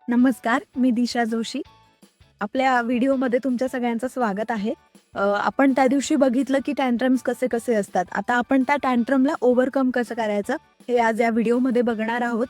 नमस्कार, मी दिशा जोशी. आपल्या व्हिडिओमध्ये तुमच्या सगळ्यांचं स्वागत आहे. आपण त्या दिवशी बघितलं की टँट्रम्स कसे-कसे असतात. आता आपण त्या टँट्रमला ओव्हरकम कसं करायचं, हे आज या व्हिडिओमध्ये बघणार आहोत.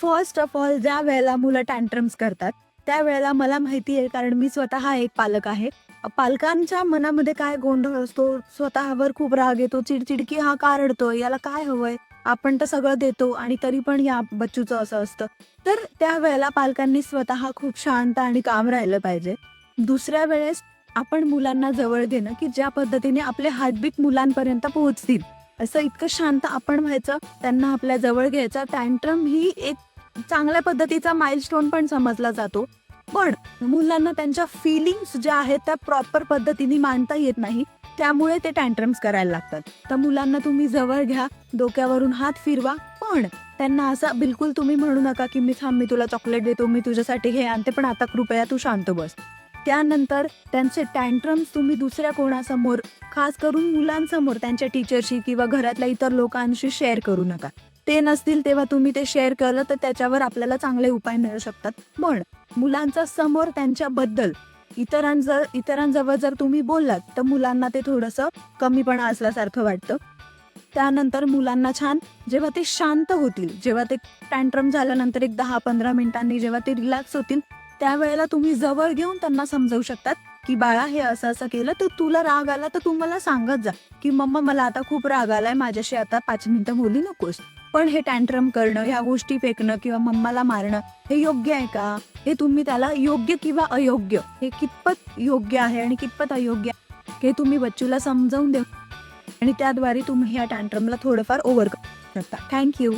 फर्स्ट ऑफ ऑल ज्या वेळेला मुलं टँट्रम्स करतात, त्यावेळेला मला माहिती आहे कारण मी स्वतः एक पालक आहे. पालकांच्या मनामध्ये काय गोंधळ असतो, स्वतःवर खूप राग येतो, चिडचिड की हा का रडतोय, याला काय हवंय? आपण तर सगळं देतो आणि तरी पण या बच्चूचं असं असतं. तर त्यावेळेला पालकांनी स्वतः खूप शांत आणि काम राहिलं पाहिजे. दुसऱ्या वेळेस आपण मुलांना जवळ घेणं, की ज्या पद्धतीने आपले हार्टबीट मुलांपर्यंत पोहोचतील, असं इतकं शांत आपण व्हायचं, त्यांना आपल्या जवळ घ्यायचं. टँट्रम ही एक चांगल्या पद्धतीचा माइलस्टोन पण समजला जातो. पण मुलांना त्यांच्या फीलिंग्स ज्या आहेत त्या प्रॉपर पद्धतीने मांडता येत नाही. त्यामुळे ते टँट्रम्स करायला लागतात. तर मुलांना तुम्ही जवळ घ्या, डोक्यावरून हात फिरवा, पण त्यांना असं बिलकुल तुम्ही म्हणू नका, की मी तुला चॉकलेट देतो, मी तुझ्यासाठी हे आणते, पण आता कृपया तू शांत बस. त्यानंतर त्यांचे टँट्रम्स तुम्ही दुसऱ्या कोणासमोर, खास करून मुलांसमोर त्यांच्या टीचरशी किंवा घरातल्या इतर लोकांशी शेअर करू नका. ते नसतील तेव्हा तुम्ही ते शेअर केलं तर त्याच्यावर आपल्याला चांगले उपाय मिळू शकतात. पण मुलांच्या समोर त्यांच्याबद्दल इतरांजवळ जर तुम्ही बोललात, तर मुलांना ते थोडंसं कमीपणा असल्यासारखं वाटतं. त्यानंतर मुलांना छान जेव्हा ते शांत होतील, जेव्हा ते टँट्रम झाल्यानंतर एक 10-15 मिनिटांनी जेव्हा ते रिलॅक्स होतील, त्यावेळेला तुम्ही जवळ घेऊन त्यांना समजावू शकतात, की "बाळा हे असं-असं केलं तर तुला राग आला तर तू मला सांगत जा, की मम्मा मला आता खूप राग आलाय, माझ्याशी आता 5 मिनिटं बोलू नकोस." पण हे टँट्रम करणं, ह्या गोष्टी फेकणं किंवा मम्माला मारणं हे योग्य आहे का? हे तुम्ही त्याला योग्य किंवा अयोग्य, हे कितपत योग्य आहे आणि कितपत अयोग्य आहे, हे तुम्ही बच्चूला समजावून देऊ आणि त्याद्वारे तुम्ही या टँट्रमला थोडंफार ओव्हरकम शकता. Thank you.